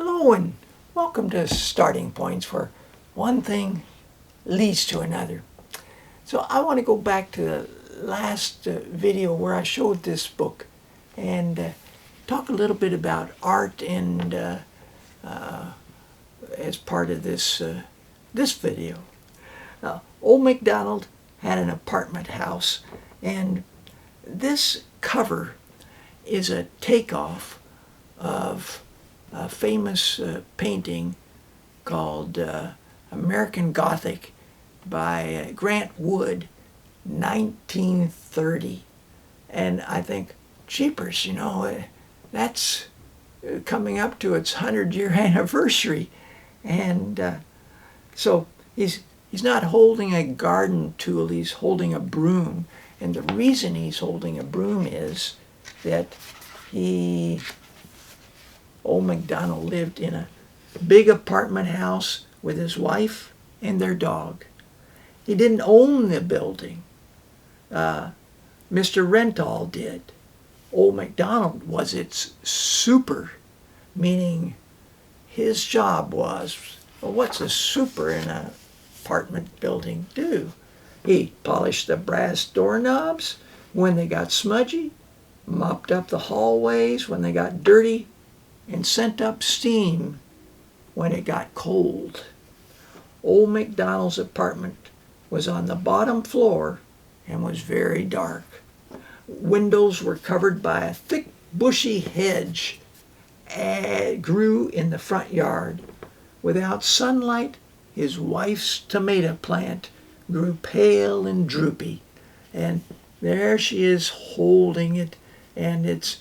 Hello and welcome to Starting Points, where one thing leads to another. So I want to go back to the last video where I showed this book and talk a little bit about art and as part of this video. Old MacDonald had an apartment house, and this cover is a takeoff of a famous painting called American Gothic by Grant Wood, 1930. And I think, jeepers, that's coming up to its 100-year anniversary. And so he's not holding a garden tool, he's holding a broom. And the reason he's holding a broom is that old MacDonald lived in a big apartment house with his wife and their dog. He didn't own the building. Mr. Renthal did. Old MacDonald was its super, meaning his job was, well, what's a super in an apartment building do? He polished the brass doorknobs when they got smudgy, mopped up the hallways when they got dirty, and sent up steam when it got cold. Old MacDonald's apartment was on the bottom floor and was very dark. Windows were covered by a thick, bushy hedge and grew in the front yard. Without sunlight, his wife's tomato plant grew pale and droopy. And there she is holding it, and it's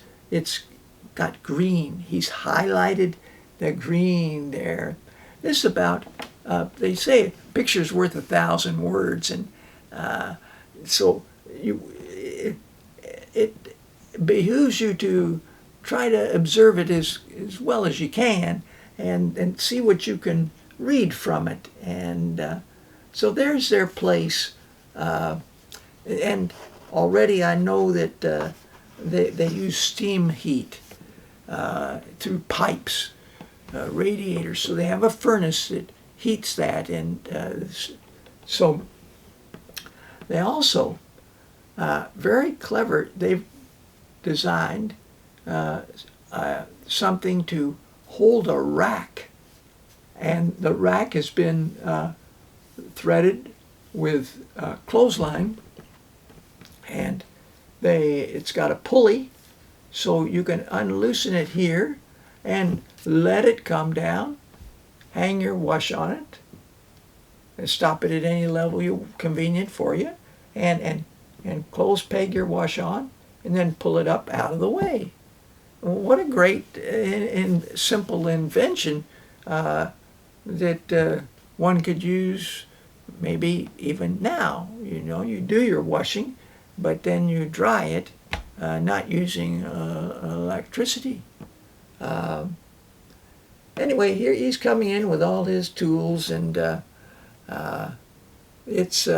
got green. He's highlighted the green there. This is about, they say a picture's worth 1,000 words, and so it behooves you to try to observe it as well as you can and see what you can read from it. And so there's their place. And already I know that they use steam heat through pipes, radiators. So they have a furnace that heats that. And so they also, very clever, they've designed something to hold a rack. And the rack has been threaded with clothesline, and it's got a pulley, so you can unloosen it here and let it come down, hang your wash on it, and stop it at any level convenient for you, and close peg your wash on, and then pull it up out of the way. What a great and simple invention that one could use maybe even now. You do your washing, but then you dry it, not using electricity. Anyway, here he's coming in with all his tools, and it's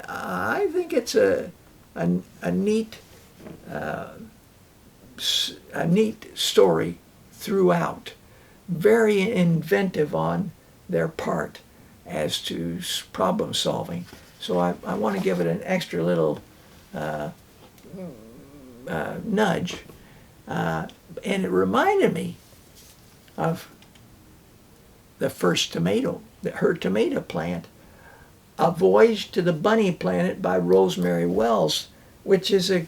I think it's a neat story throughout. Very inventive on their part as to problem solving. So I want to give it an extra little nudge. And it reminded me of the first tomato, her tomato plant, A Voyage to the Bunny Planet by Rosemary Wells, which is a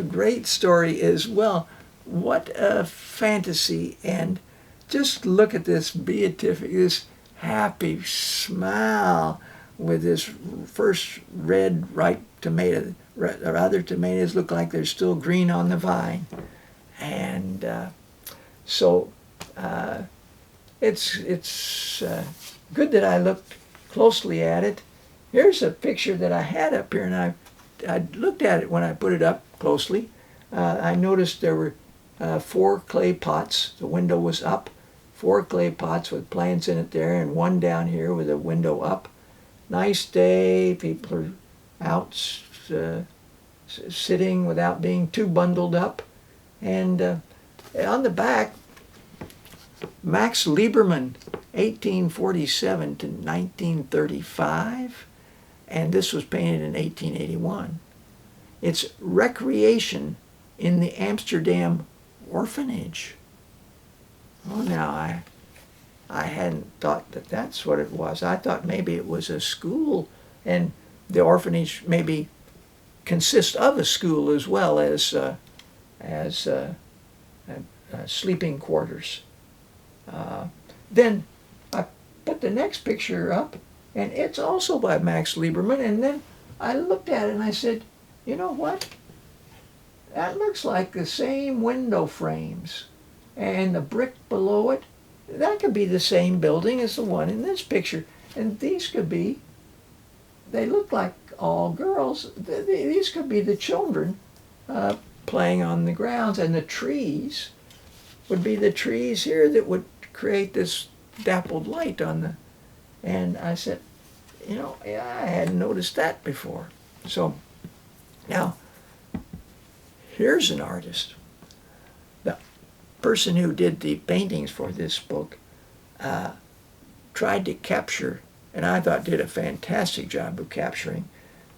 great story as well. What a fantasy. And just look at this beatific, this happy smile with this first red ripe tomato. The other tomatoes look like they're still green on the vine. And so it's good that I looked closely at it. Here's a picture that I had up here, and I looked at it when I put it up closely. I noticed there were 4 clay pots. The window was up. 4 clay pots with plants in it there, and one down here with a window up. Nice day. People are out sitting without being too bundled up. And on the back, Max Liebermann, 1847 to 1935, and this was painted in 1881. It's Recreation in the Amsterdam Orphanage. Oh, now I hadn't thought that that's what it was. I thought maybe it was a school, and the orphanage maybe consists of a school as well as sleeping quarters. Then I put the next picture up, and it's also by Max Liebermann. And then I looked at it and I said, you know what? That looks like the same window frames, and the brick below it, that could be the same building as the one in this picture. And these could be, they look like all girls. These could be the children playing on the grounds, and the trees would be the trees here that would create this dappled light on the, and I said, you know, yeah, I hadn't noticed that before. So now, here's an artist. The person who did the paintings for this book tried to capture, and I thought did a fantastic job of capturing,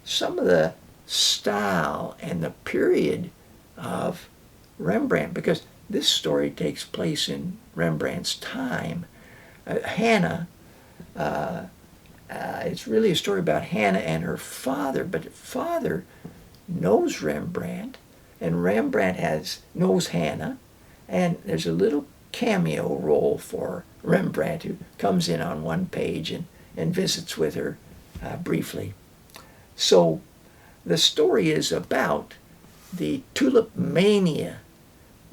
some of the style and the period of Rembrandt, because this story takes place in Rembrandt's time. Hannah, it's really a story about Hannah and her father, but her father knows Rembrandt, and Rembrandt knows Hannah, and there's a little cameo role for Rembrandt, who comes in on one page and visits with her briefly. So the story is about the tulip mania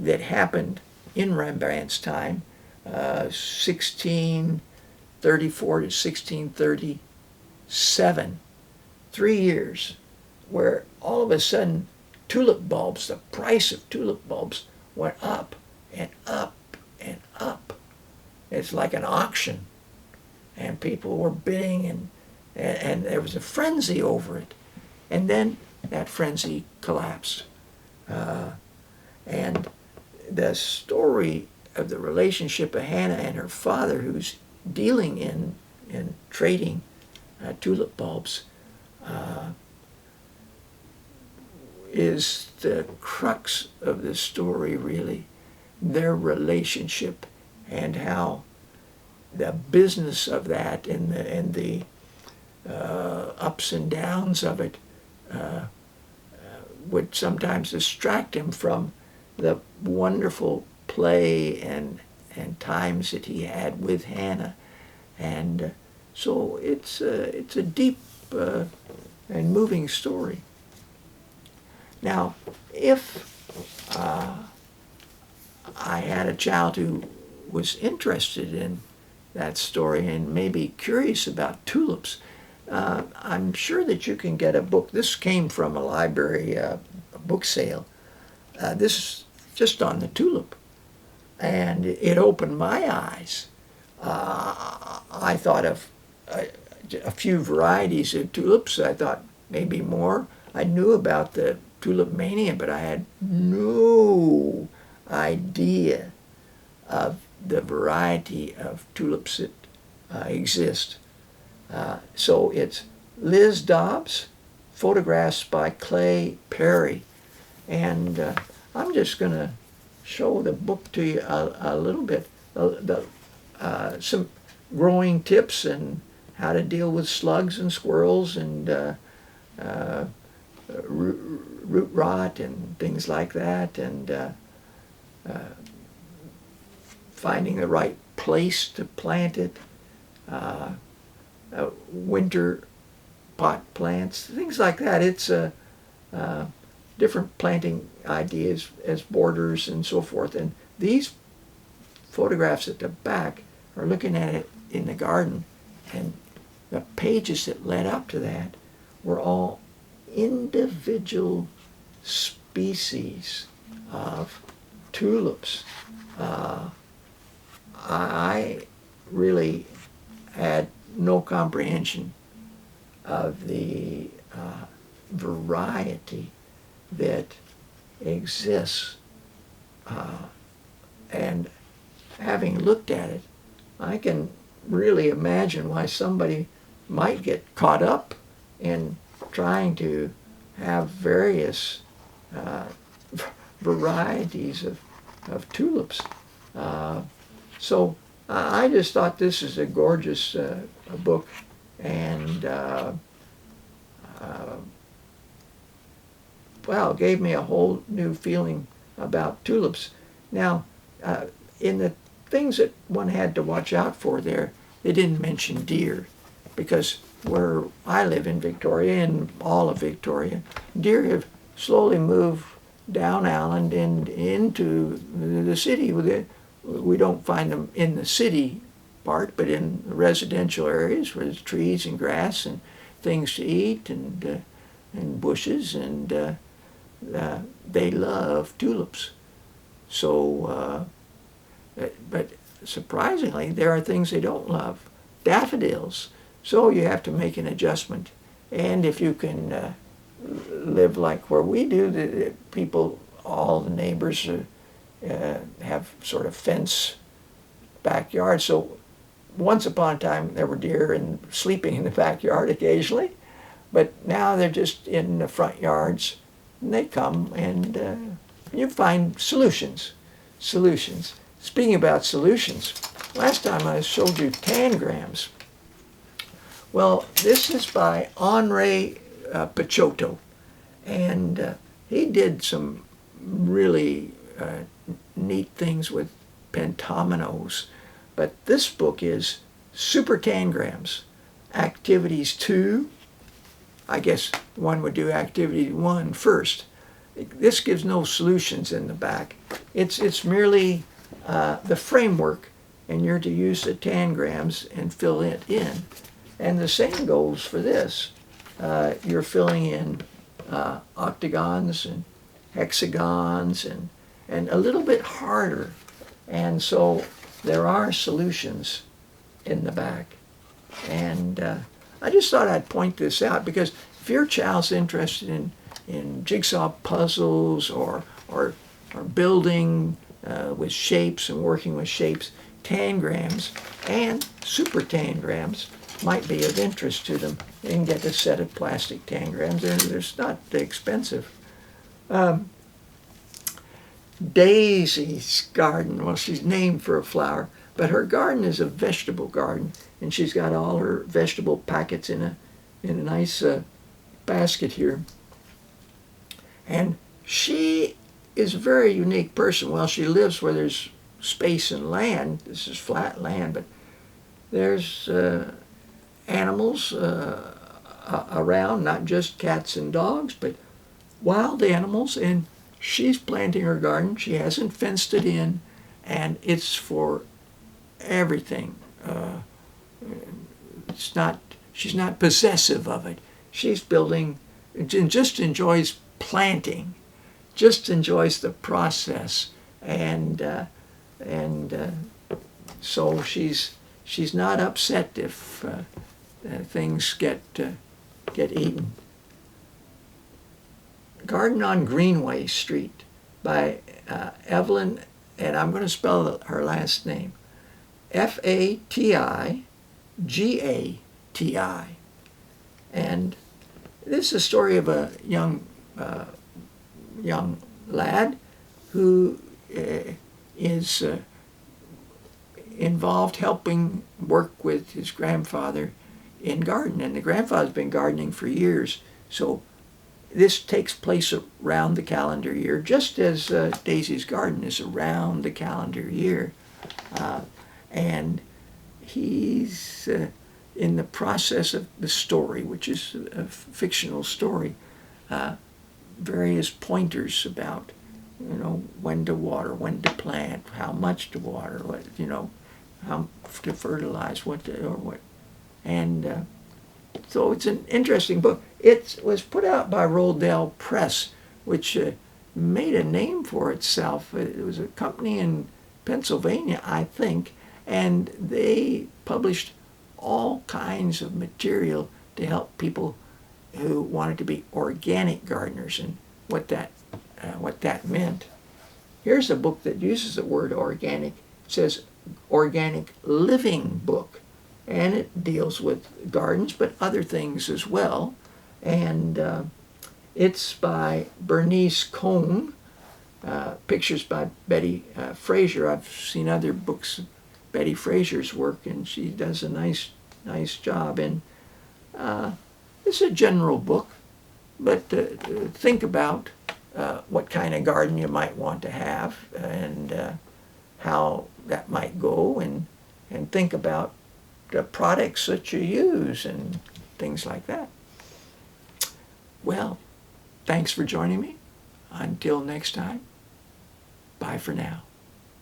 that happened in Rembrandt's time, 1634 to 1637, 3 years, where all of a sudden tulip bulbs, the price of tulip bulbs went up and up and up. It's like an auction, and people were bidding, and there was a frenzy over it. And then that frenzy collapsed. And the story of the relationship of Hannah and her father, who's dealing in trading tulip bulbs, is the crux of the story, really. Their relationship and how the business of that and the ups and downs of it would sometimes distract him from the wonderful play and times that he had with Hannah. And so it's a deep and moving story. Now, if I had a child who was interested in that story and maybe curious about tulips, I'm sure that you can get a book. This came from a library a book sale. This is just on the tulip, and it opened my eyes. I thought of a few varieties of tulips. I thought maybe more. I knew about the tulip mania, but I had no idea of the variety of tulips that exist. So it's Liz Dobbs, photographs by Clay Perry. And I'm just going to show the book to you a little bit. Some growing tips and how to deal with slugs and squirrels and root rot and things like that, and finding the right place to plant it, winter pot plants, things like that. It's different planting ideas as borders and so forth. And these photographs at the back are looking at it in the garden, and the pages that led up to that were all individual species of tulips. I really had no comprehension of the variety that exists, and having looked at it, I can really imagine why somebody might get caught up in trying to have various uh, varieties of tulips. So I just thought this is a gorgeous book, and well, it gave me a whole new feeling about tulips. Now, in the things that one had to watch out for there, they didn't mention deer, because where I live in Victoria, and all of Victoria, deer have slowly moved down Island and into the city. We don't find them in the city part, but in residential areas where there's trees and grass and things to eat, and bushes, and they love tulips. So, but surprisingly, there are things they don't love. Daffodils. So you have to make an adjustment. And if you can live like where we do, the people, all the neighbors have sort of fence backyard. So once upon a time there were deer and sleeping in the backyard occasionally, but now they're just in the front yards, and they come, and you find solutions. Speaking about solutions, last time I showed you tangrams. Well, this is by Henri Picciotto, and he did some really neat things with pentominoes. But this book is Super Tangrams, Activities 2. I guess one would do Activity 1 first. This gives no solutions in the back. It's merely the framework, and you're to use the tangrams and fill it in. And the same goes for this. You're filling in octagons and hexagons, and a little bit harder. And so there are solutions in the back. And I just thought I'd point this out, because if your child's interested in jigsaw puzzles or building with shapes and working with shapes, tangrams and super tangrams might be of interest to them. They can get a set of plastic tangrams, and they're not expensive. Daisy's garden, well, she's named for a flower, but her garden is a vegetable garden, and she's got all her vegetable packets in a nice basket here. And she is a very unique person. Well, she lives where there's space and land. This is flat land, but there's animals around, not just cats and dogs, but wild animals, and she's planting her garden. She hasn't fenced it in, and it's for everything. She's not possessive of it. She's building, and just enjoys planting, just enjoys the process, and so she's not upset if things get eaten. Garden on Greenway Street by Evelyn, and I'm going to spell her last name, Fatigati. And this is a story of a young lad who is involved helping work with his grandfather in garden, and the grandfather's been gardening for years. So this takes place around the calendar year, just as Daisy's garden is around the calendar year. And he's in the process of the story, which is a fictional story, various pointers about, when to water, when to plant, how much to water, how to fertilize, and so it's an interesting book. It was put out by Rodale Press, which made a name for itself. It was a company in Pennsylvania, I think, and they published all kinds of material to help people who wanted to be organic gardeners, and what that meant. Here's a book that uses the word organic. It says organic living book, and it deals with gardens, but other things as well. And it's by Bernice Cohn, pictures by Betty Fraser. I've seen other books of Betty Fraser's work, and she does a nice job. And it's a general book, but think about what kind of garden you might want to have, and how that might go, and think about the products that you use and things like that. Well, thanks for joining me. Until next time, bye for now.